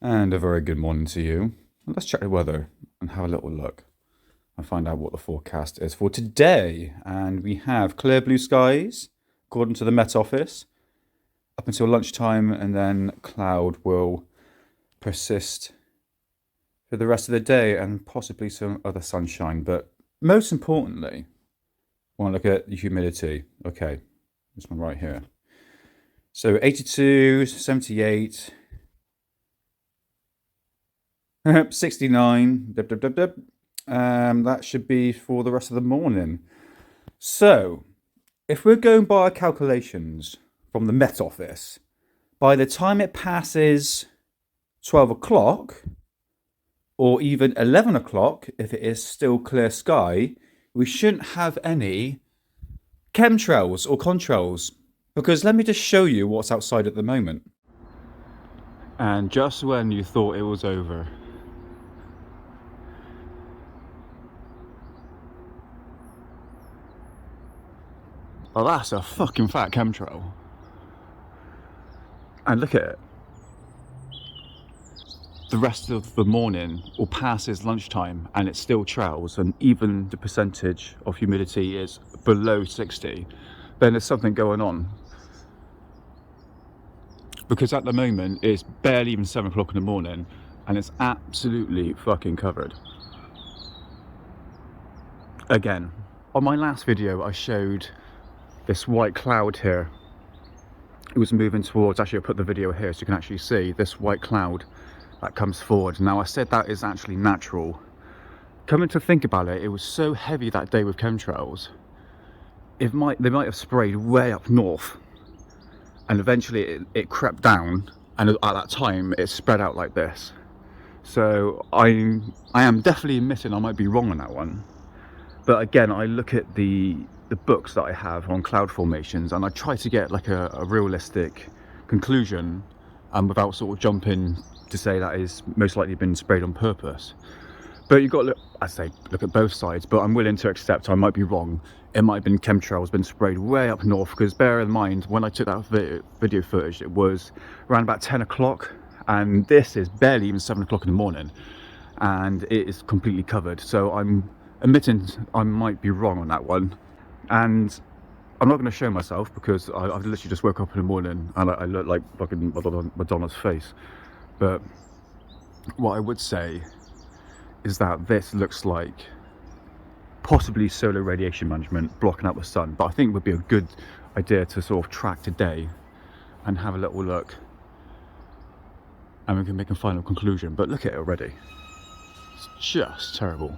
And a very good morning to you. Let's check the weather and have a little look and find out what the forecast is for today. And we have clear blue skies, according to the Met Office, up until lunchtime, and then cloud will persist for the rest of the day and possibly some other sunshine. But most importantly, I want to look at the humidity. Okay, this one right here. So 82, 78. 69. That should be for the rest of the morning. So, if we're going by our calculations from the Met Office, by the time it passes 12 o'clock, or even 11 o'clock, if it is still clear sky, we shouldn't have any chemtrails or contrails. Because let me just show you what's outside at the moment. And just when you thought it was over, well, that's a fucking fat chemtrail. And look at it. The rest of the morning or passes lunchtime and it still trails, and even the percentage of humidity is below 60, then there's something going on. Because at the moment it's barely even 7 o'clock in the morning and it's absolutely fucking covered. Again, on my last video I showed this white cloud here. It was moving towards, actually I put the video here so you can actually see this white cloud that comes forward. Now I said that is actually natural. Coming to think about it, it was so heavy that day with chemtrails, they might have sprayed way up north and eventually it crept down, and at that time it spread out like this. So I am definitely admitting I might be wrong on that one. But again, I look at the books that I have on cloud formations and I try to get like a realistic conclusion, without sort of jumping to say that is most likely been sprayed on purpose. But you've got to look at both sides, but I'm willing to accept I might be wrong. It might have been chemtrails been sprayed way up north, because bear in mind, when I took that video footage, it was around about 10 o'clock and this is barely even 7 o'clock in the morning and it is completely covered. So I'm admitting I might be wrong on that one. And I'm not going to show myself because I've literally just woke up in the morning and I look like fucking Madonna's face. But what I would say is that this looks like possibly solar radiation management blocking out the sun. But I think it would be a good idea to sort of track today and have a little look, and we can make a final conclusion. But look at it already. It's just terrible.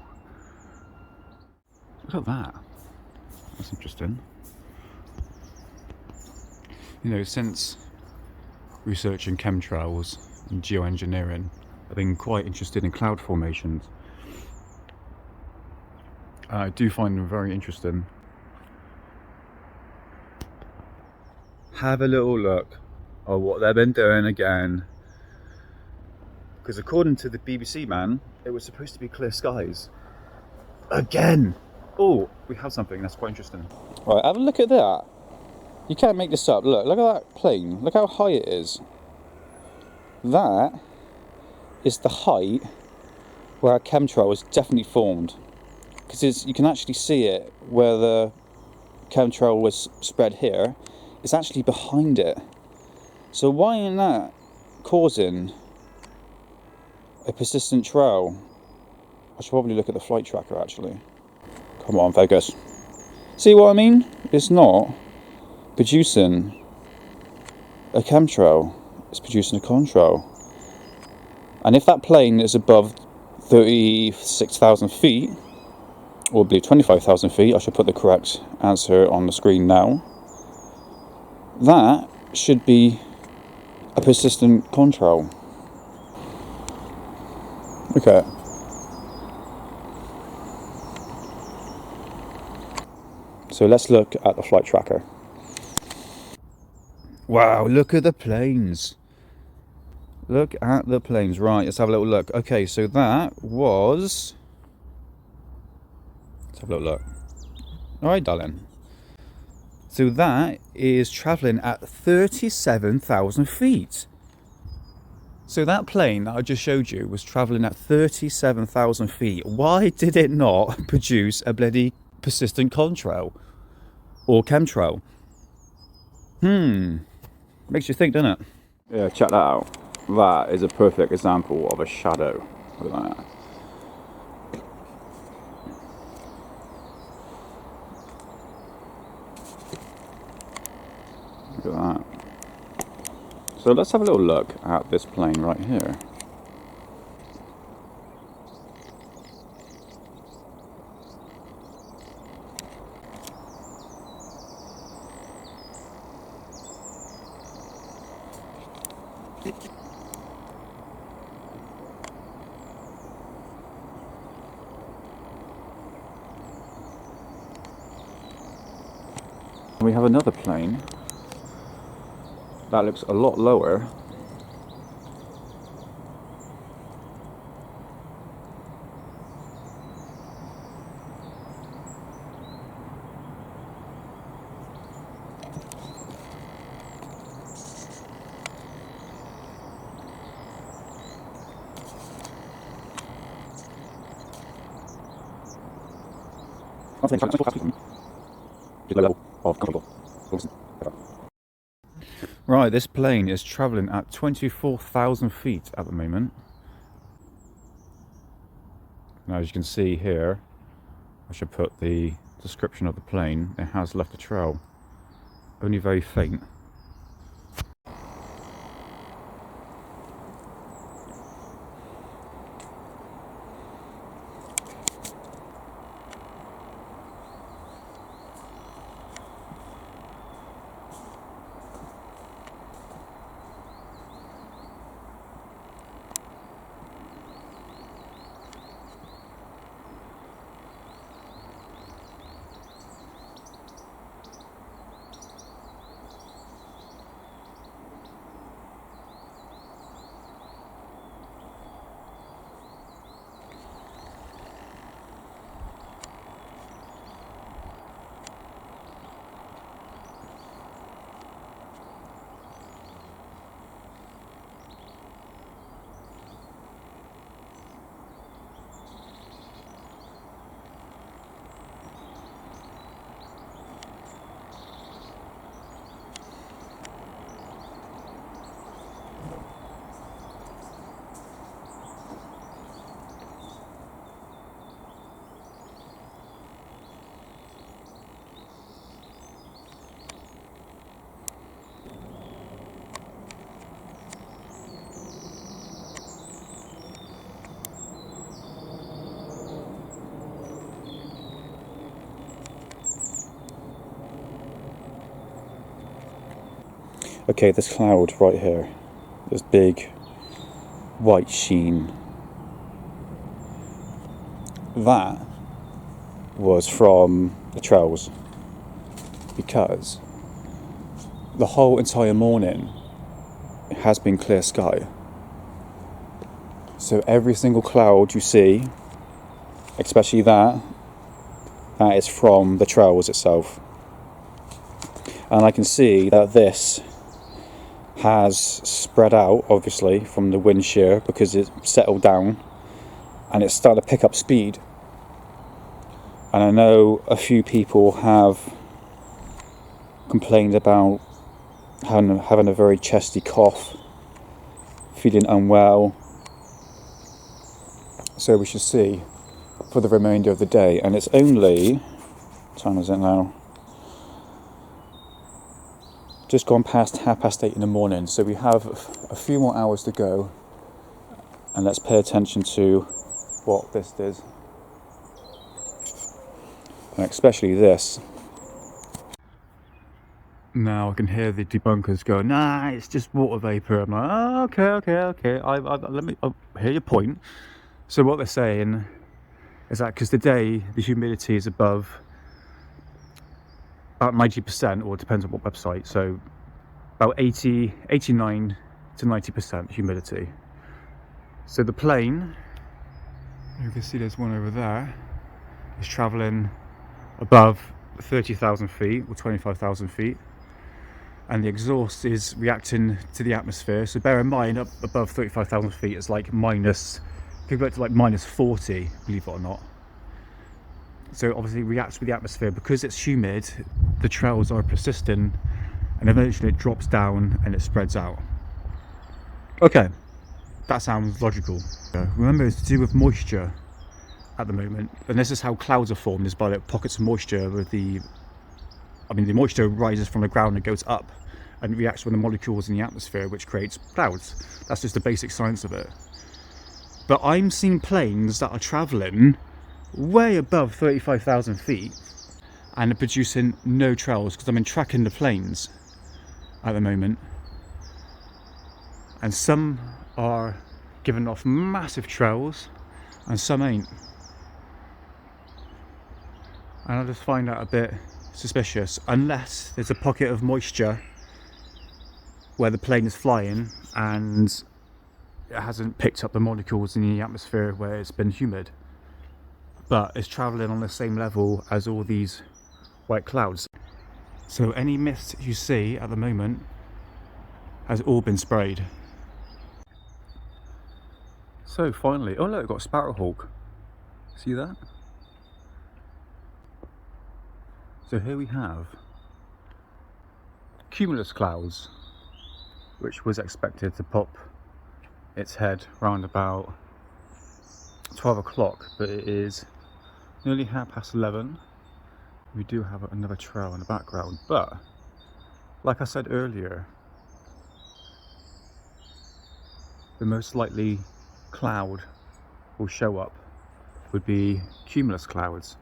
Look at that. That's interesting. You know, since researching chemtrails and geoengineering, I've been quite interested in cloud formations. I do find them very interesting. Have a little look at what they've been doing again. Because according to the BBC, man, it was supposed to be clear skies. Again! Oh, we have something that's quite interesting. Right, have a look at that. You can't make this up. Look at that plane. Look how high it is. That is the height where a chemtrail is definitely formed. Because you can actually see it where the chemtrail was spread here. It's actually behind it. So why isn't that causing a persistent trail? I should probably look at the flight tracker actually. Come on, focus. See what I mean? It's not producing a chemtrail, it's producing a contrail. And if that plane is above 36,000 feet, or I believe 25,000 feet, I should put the correct answer on the screen now, that should be a persistent contrail. Okay. So let's look at the flight tracker. Wow, look at the planes. Look at the planes. Right, let's have a little look. Okay, so that was... Let's have a little look. Alright, darling. So that is travelling at 37,000 feet. So that plane that I just showed you was travelling at 37,000 feet. Why did it not produce a bloody persistent contrail or chemtrail? Makes you think, doesn't it? Yeah, check that out. That is a perfect example of a shadow. Look at that. Look at that. So let's have a little look at this plane right here. We have another plane that looks a lot lower. Right, this plane is travelling at 24,000 feet at the moment. Now, as you can see here, I should put the description of the plane. It has left a trail, only very faint. Okay, this cloud right here, this big white sheen, that was from the trails, because the whole entire morning it has been clear sky. So every single cloud you see, especially that is from the trails itself. And I can see that this has spread out, obviously, from the wind shear, because it settled down and it's started to pick up speed. And I know a few people have complained about having a very chesty cough, feeling unwell. So we should see for the remainder of the day. And it's only, what time is it now? Just gone past 8:30 in the morning, so we have a few more hours to go, and let's pay attention to what this is, and especially this. Now I can hear the debunkers going, "Nah, it's just water vapor." I'm like, "Oh, okay. Let me hear your point." So what they're saying is that because today the humidity is above about 90%, or it depends on what website, so about 89 to 90% humidity. So the plane, you can see there's one over there, is travelling above 30,000 feet or 25,000 feet, and the exhaust is reacting to the atmosphere. So bear in mind, up above 35,000 feet it's like minus, could go to like minus 40, believe it or not. So obviously it reacts with the atmosphere. Because it's humid, the trails are persistent, and eventually it drops down and it spreads out. Okay, that sounds logical. Remember, it's to do with moisture at the moment, and this is how clouds are formed, is by like pockets of moisture with the moisture rises from the ground and goes up and reacts with the molecules in the atmosphere, which creates clouds. That's just the basic science of it. But I'm seeing planes that are traveling way above 35,000 feet and are producing no trails, because I've been tracking the planes at the moment, and some are giving off massive trails and some ain't. And I just find that a bit suspicious, unless there's a pocket of moisture where the plane is flying and it hasn't picked up the molecules in the atmosphere where it's been humid, but it's traveling on the same level as all these white clouds. So any mist you see at the moment has all been sprayed. So finally, oh look, I've got a sparrowhawk. See that? So here we have cumulus clouds, which was expected to pop its head round about 12 o'clock, but it is nearly 11:30. We do have another trail in the background, but like I said earlier, the most likely cloud will show up would be cumulus clouds.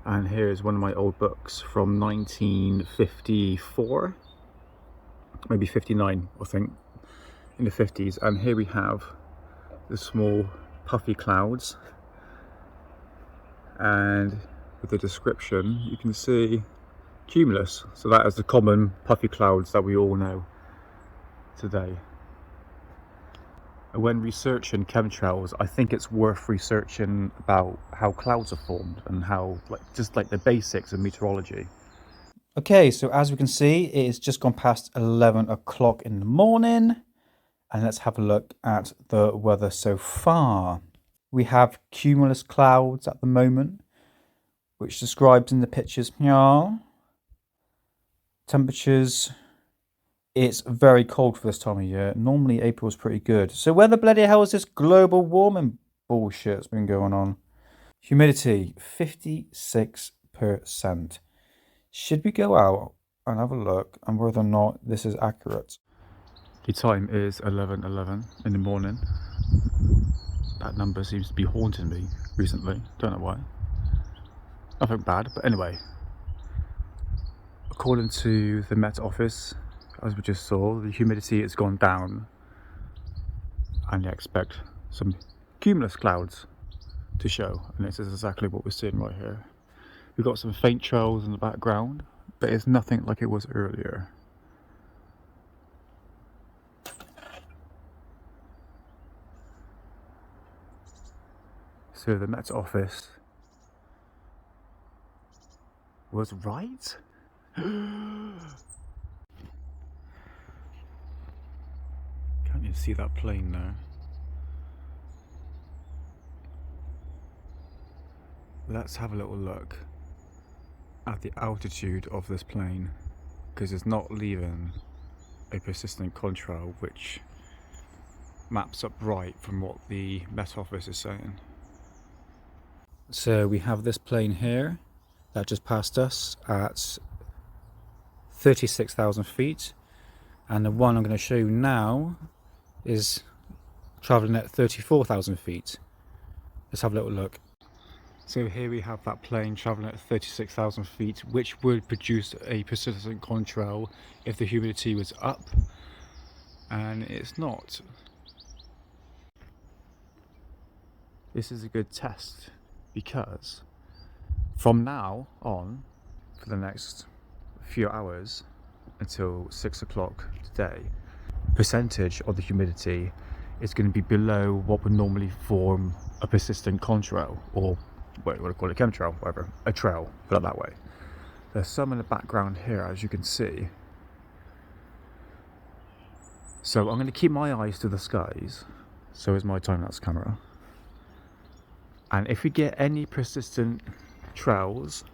And here's one of my old books from 1954, maybe 59, I think, in the 50s. And here we have the small puffy clouds, and with the description you can see cumulus. So that is the common puffy clouds that we all know today. When researching chemtrails, I think it's worth researching about how clouds are formed and how, just the basics of meteorology. Okay, so as we can see, it is just gone past 11 o'clock in the morning, and let's have a look at the weather so far. We have cumulus clouds at the moment, which describes in the pictures. Yeah. Temperatures. It's very cold for this time of year. Normally April's pretty good. So where the bloody hell is this global warming bullshit that's been going on? Humidity, 56%. Should we go out and have a look on whether or not this is accurate? The time is 11:11 in the morning. That number seems to be haunting me recently. Don't know why. Nothing bad, but anyway. According to the Met Office, as we just saw, the humidity has gone down, and you expect some cumulus clouds to show, and this is exactly what we're seeing right here. We've got some faint trails in the background, but it's nothing like it was earlier. So the Met Office was right? Can't you see that plane there? Let's have a little look at the altitude of this plane, because it's not leaving a persistent contrail, which maps up right from what the Met Office is saying. So we have this plane here that just passed us at 36,000 feet, and the one I'm going to show you now is travelling at 34,000 feet. Let's have a little look. So here we have that plane travelling at 36,000 feet, which would produce a persistent contrail if the humidity was up, and it's not. This is a good test, because from now on, for the next few hours until 6 o'clock today, percentage of the humidity is going to be below what would normally form a persistent contrail, or what do I call it, chemtrail, whatever, a trail, put it that way. There's some in the background here, as you can see, So I'm going to keep my eyes to the skies. So is my time-lapse camera. And if we get any persistent trails,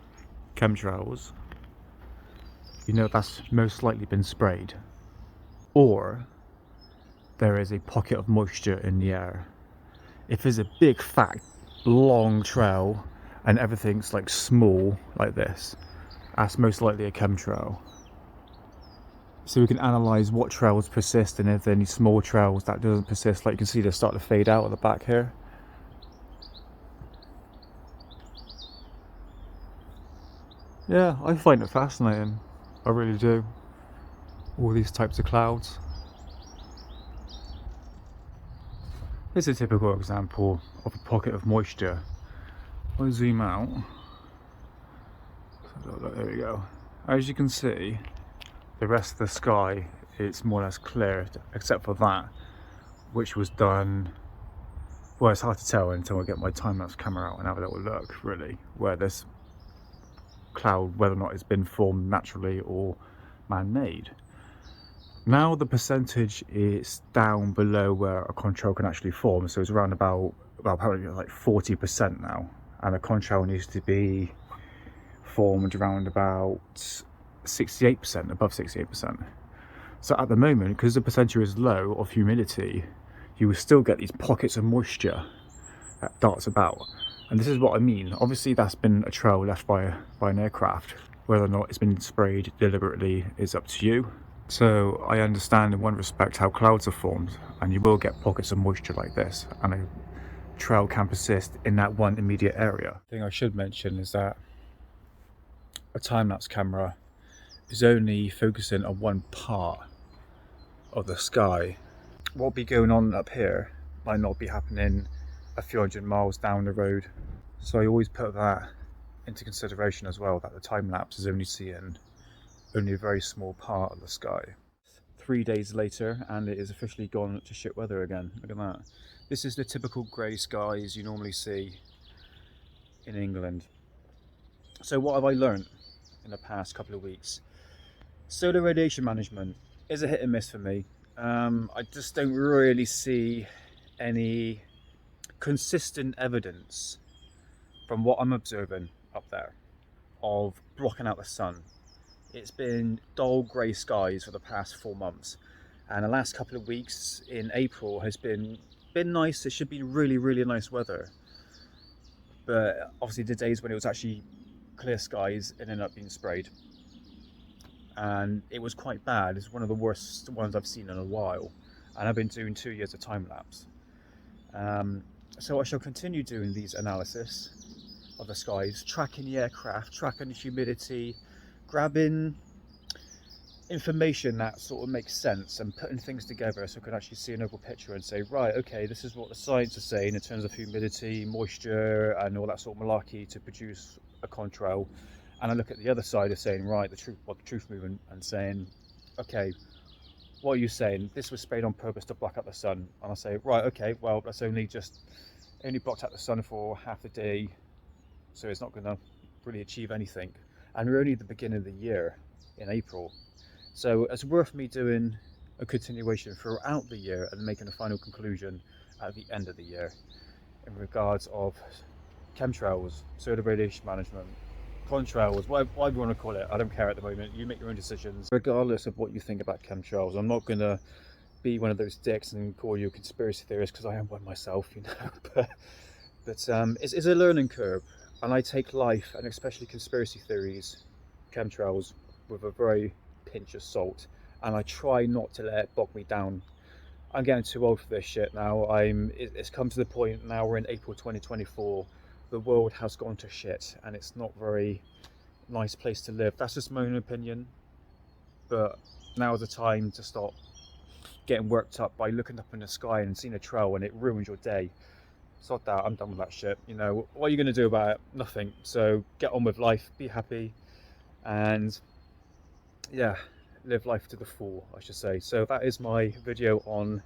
chemtrails, you know that's most likely been sprayed. Or there is a pocket of moisture in the air. If there's a big, fat, long trail and everything's like small like this, that's most likely a chemtrail. So we can analyse what trails persist, and if there are any small trails that doesn't persist, like you can see they're starting to fade out at the back here. Yeah, I find it fascinating. I really do. All these types of clouds. Here's a typical example of a pocket of moisture. I'll zoom out. There we go. As you can see, the rest of the sky is more or less clear, except for that, which was done, well, it's hard to tell until I get my time-lapse camera out and have a little look, really, where this cloud, whether or not it's been formed naturally or man-made. Now the percentage is down below where a contrail can actually form, so it's around about apparently like 40% now, and a contrail needs to be formed around about 68%, above 68%. So at the moment, because the percentage is low of humidity, you will still get these pockets of moisture that darts about. And this is what I mean. Obviously that's been a trail left by an aircraft. Whether or not it's been sprayed deliberately is up to you. So I understand in one respect how clouds are formed, and you will get pockets of moisture like this, and a trail can persist in that one immediate area. The thing I should mention is that a time-lapse camera is only focusing on one part of the sky. What will be going on up here might not be happening a few hundred miles down the road. So I always put that into consideration as well, that the time-lapse is only seeing only a very small part of the sky. 3 days later, and it is officially gone to shit weather again. Look at that. This is the typical grey skies you normally see in England. So what have I learned in the past couple of weeks? Solar radiation management is a hit and miss for me. I just don't really see any consistent evidence from what I'm observing up there of blocking out the sun. It's been dull grey skies for the past 4 months, and the last couple of weeks in April has been nice. It should be really nice weather, but obviously the days when it was actually clear skies, it ended up being sprayed, and it was quite bad. It's one of the worst ones I've seen in a while, and I've been doing 2 years of time-lapse. So I shall continue doing these analysis of the skies, tracking the aircraft, tracking the humidity, grabbing information that sort of makes sense and putting things together so I can actually see an overall picture and say, right, okay, this is what the science is saying in terms of humidity, moisture and all that sort of malarkey to produce a contrail. And I look at the other side of saying, right, the truth movement, and saying, okay, what are you saying? This was sprayed on purpose to block out the sun. And I say, right, okay, well, that's only blocked out the sun for half the day, so it's not going to really achieve anything. And we're only at the beginning of the year in April, so it's worth me doing a continuation throughout the year and making a final conclusion at the end of the year in regards of chemtrails, solar radiation management, contrails, whatever you want to call it. I don't care at the moment. You make your own decisions regardless of what you think about chemtrails. I'm not going to be one of those dicks and call you a conspiracy theorist, because I am one myself, you know. but it's a learning curve, and I take life, and especially conspiracy theories, chemtrails, with a very pinch of salt, and I try not to let it bog me down. I'm getting too old for this shit now. It's come to the point now, we're in April 2024, the world has gone to shit, and it's not very nice place to live. That's just my own opinion, but now is the time to stop getting worked up by looking up in the sky and seeing a trail and it ruins your day. Sod that, I'm done with that shit. You know, what are you going to do about it? Nothing. So get on with life, be happy, and yeah, live life to the full, I should say. So that is my video on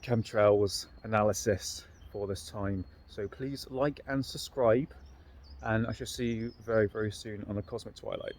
chemtrails analysis for this time. So please like and subscribe, and I shall see you very soon on the Cosmic Twilight.